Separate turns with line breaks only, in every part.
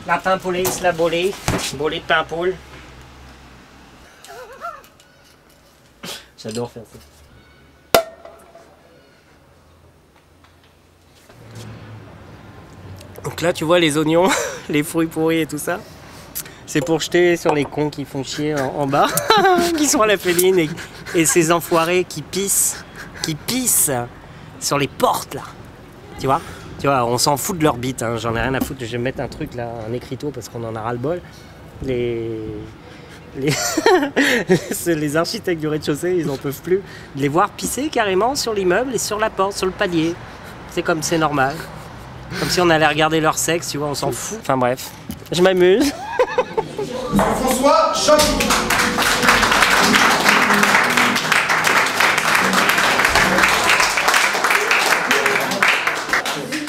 La Paimpolée, la bolée. Bolée de Paimpol. J'adore faire ça. Donc là, tu vois les oignons, les fruits pourris et tout ça. C'est pour jeter sur les cons qui font chier en bas, qui sont à la féline et ces enfoirés qui pissent sur les portes là. Tu vois, on s'en fout de leur bite, hein. J'en ai rien à foutre. Je vais mettre un truc là, un écriteau parce qu'on en a ras le bol. Les architectes du rez-de-chaussée, ils en peuvent plus de les voir pisser carrément sur l'immeuble et sur la porte, sur le palier. C'est comme c'est normal. Comme si on allait regarder leur sexe, tu vois, on s'en fout. Enfin bref, je m'amuse.
François Chapuis.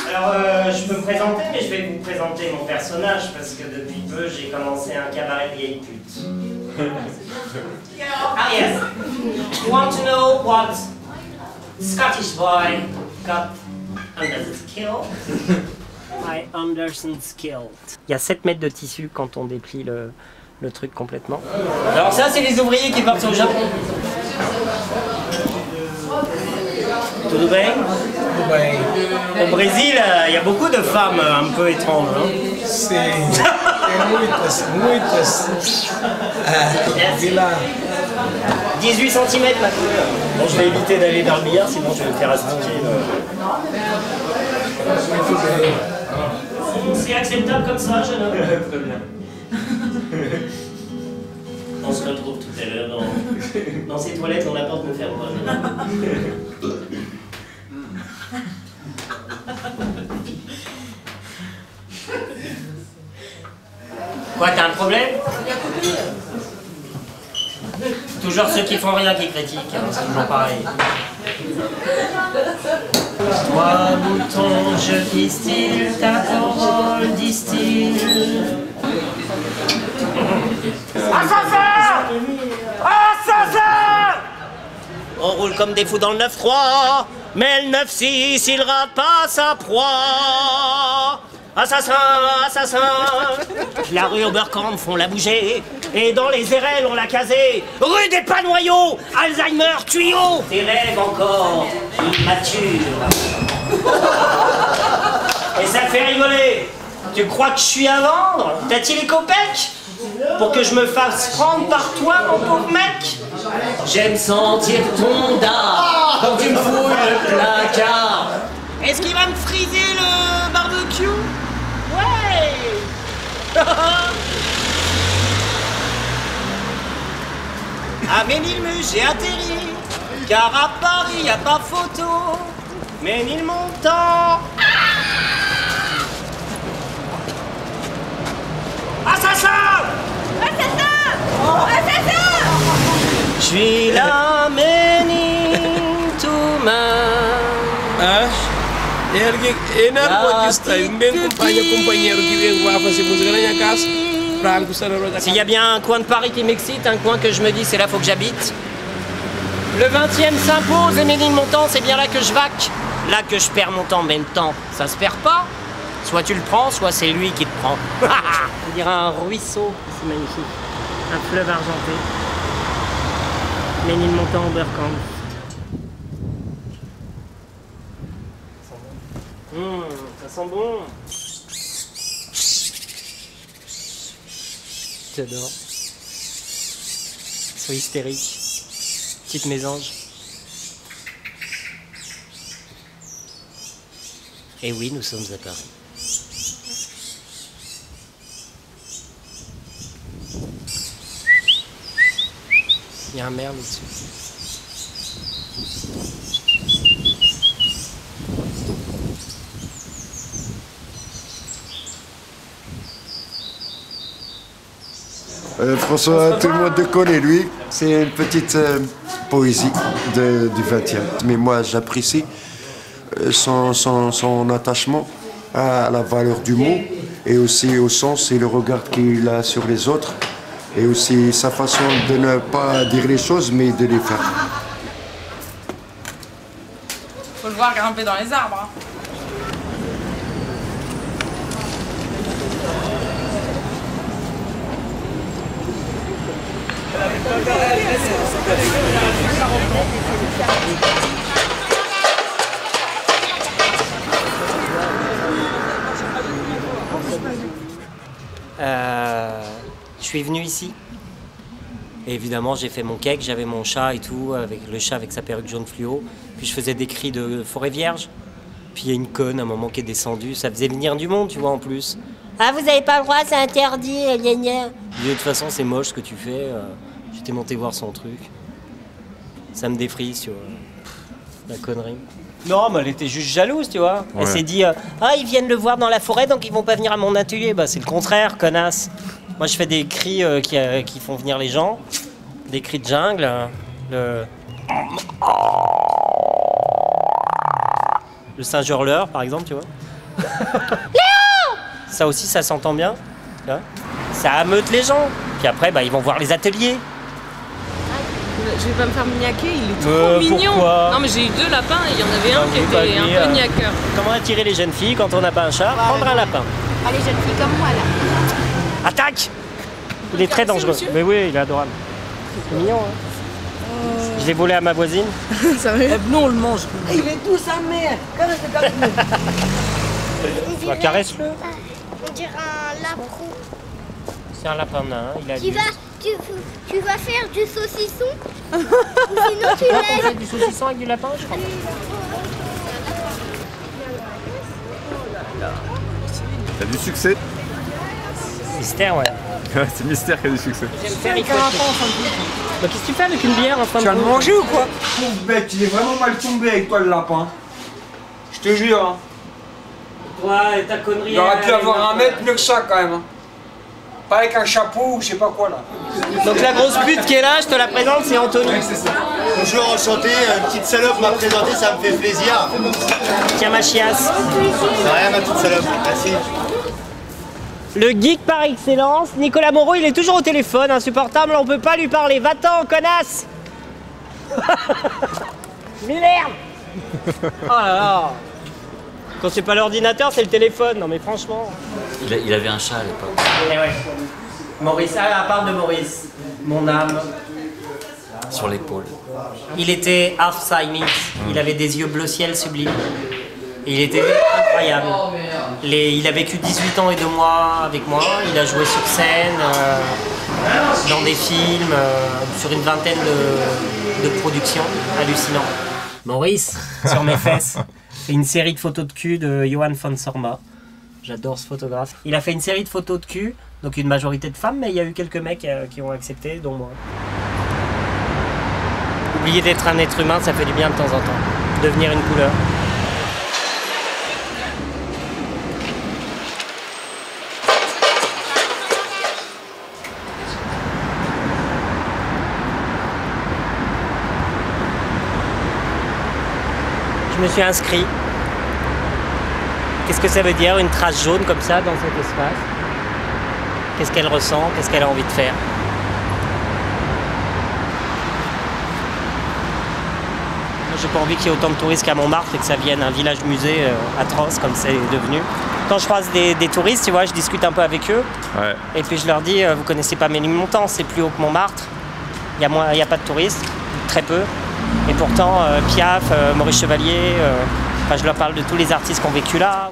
Alors, je peux me présenter, mais je vais vous présenter mon personnage parce que depuis peu, j'ai commencé un cabaret de vieilles putes. Ah yes. You want to know what Scottish boy got under the skill? I understand skill. Il y a 7 mètres de tissu quand on déplie le truc complètement. Alors ça, c'est les ouvriers qui partent au Japon. Tudo bem? Au Brésil, il y a beaucoup de femmes un peu étranges. Hein?
C'est muitas.
Merci. 18 cm maintenant. Bon, je vais éviter d'aller dans le billard, sinon je vais me faire astiquer. C'est acceptable comme ça, jeune homme? Très bien. On se retrouve tout à l'heure dans ces toilettes dont la porte ne ferme pas. Quoi, t'as un problème? Toujours ceux qui font rien qui critiquent, hein, c'est toujours pareil. Toi, bouton, je distille, ta parole distille. Assassin! Assassin! On roule comme des fous dans le 9-3, mais le 9-6, il rate pas sa proie. Assassin, assassin! La rue Oberkampf, on l'a bougé, et dans les RL, on l'a casé. Rue des Panoyaux, Alzheimer, tuyau. Tes rêves encore immatures. Et ça fait rigoler. Tu crois que je suis à vendre? T'as-t-il les copecs? Pour que je me fasse prendre par toi, mon pauvre mec? J'aime sentir ton dard quand tu me fouilles le placard. Est-ce qu'il va me friser le barbecue? Ouais. À Ménilmus, j'ai atterri, car à Paris, y a pas photo. Ménilmontant. Assassin! Assassin! Assassin! Je suis la Ménilmontant.
Enar Pakistan, même companheiro que va fazer música na minha casa, Franco Sararota.
S'il y a bien un coin de Paris qui m'excite, un coin que je me dis c'est là faut que j'habite. Le 20e s'impose et Ménilmontant, c'est bien là que je vaque. Là que je perds mon temps, mais le temps, ça se perd pas. Soit tu le prends, soit c'est lui qui te prend. On dirait un ruisseau, c'est magnifique. Un fleuve argenté. Ménilmontant, Oberkampf. Ça sent bon. J'adore. Ils sont hystériques. Petites mésanges. Et oui, nous sommes à Paris. Il y a un merle au-dessus.
François, tout le monde le connaît, lui. C'est une petite poésie du 20e. Mais moi, j'apprécie son attachement à la valeur du mot et aussi au sens et le regard qu'il a sur les autres et aussi sa façon de ne pas dire les choses, mais de les faire.
Faut le voir grimper dans les arbres. Hein.
Je suis venu ici. Et évidemment, j'ai fait mon cake, j'avais mon chat et tout, avec le chat avec sa perruque jaune fluo. Puis je faisais des cris de forêt vierge. Puis il y a une conne à un moment qui est descendue, ça faisait venir du monde, tu vois, en plus. Ah, vous avez pas le droit, c'est interdit, gna. De toute façon, c'est moche ce que tu fais. J'étais monté voir son truc. Ça me défrise, tu vois. La connerie. Non, mais elle était juste jalouse, tu vois. Ouais. Elle s'est dit, ah, ils viennent le voir dans la forêt, donc ils vont pas venir à mon atelier. Bah, c'est le contraire, connasse. Moi, je fais des cris qui font venir les gens. Des cris de jungle. Le singe hurleur, par exemple, tu vois. Léo! Ça aussi, ça s'entend bien. Tu vois, ça ameute les gens. Puis après, bah, ils vont voir les ateliers.
Je vais pas me faire niaquer, il est trop mignon.
Pourquoi?
Non mais j'ai eu 2 lapins et il y en avait un qui était un peu niaqueur.
Comment attirer les jeunes filles quand on n'a pas un chat? Prendre un lapin.
Ah, les jeunes filles comme moi là.
Attaque! Il est très dangereux. Mais oui, il est adorable. C'est mignon, hein. Je l'ai volé à ma voisine.
Non, on le mange.
Il est tout sa mère.
Caresse-le.
On dirait un lapin.
C'est un lapin nain, il a
tu vas faire du saucisson. Ou sinon tu laisses.
On fait du saucisson avec du lapin, je crois.
T'as du succès?
Mystère, ouais.
C'est Mystère qui a du succès.
J'aime faire qu'est-ce que tu fais avec une bière en fin de
Tu vas le manger ou quoi? Pauvre bête, il est vraiment mal tombé avec toi le lapin. Je te jure. Hein.
Toi et ta connerie.
Il aurait pu avoir 1 mètre mieux que ça quand même. Hein. Pas avec un chapeau ou je sais pas quoi là.
Donc la grosse pute qui est là, je te la présente, c'est Anthony.
Ouais, c'est ça. Bonjour, enchanté. Une petite salope m'a présenté, ça me fait plaisir.
Tiens ma chiasse.
C'est rien ma petite salope, merci.
Le geek par excellence, Nicolas Moreau, il est toujours au téléphone, insupportable, on peut pas lui parler. Va-t'en, connasse. Merde. Oh là là. Quand c'est pas l'ordinateur, c'est le téléphone. Non mais franchement.
Il avait un chat à l'époque.
Eh ouais. Maurice, à part de Maurice, mon âme.
Sur l'épaule.
Il était half siamese. Il avait des yeux bleu ciel sublimes. Et il était incroyable. Il a vécu 18 ans et 2 mois avec moi. Il a joué sur scène, dans des films, sur une vingtaine de productions. Hallucinant. Maurice, sur mes fesses. C'est une série de photos de cul de Johan von Sorma. J'adore ce photographe. Il a fait une série de photos de cul, donc une majorité de femmes, mais il y a eu quelques mecs qui ont accepté, dont moi. Oublier d'être un être humain, ça fait du bien de temps en temps. Devenir une couleur. Je me suis inscrit. Qu'est-ce que ça veut dire, une trace jaune comme ça dans cet espace? Qu'est-ce qu'elle ressent? Qu'est-ce qu'elle a envie de faire? J'ai pas envie qu'il y ait autant de touristes qu'à Montmartre et que ça vienne un village-musée atroce comme c'est devenu. Quand je croise des touristes, tu vois, je discute un peu avec eux. Ouais. Et puis je leur dis, vous connaissez pas Ménilmontant, c'est plus haut que Montmartre. Il y a pas de touristes, très peu. Et pourtant, Piaf, Maurice Chevalier, je leur parle de tous les artistes qui ont vécu là.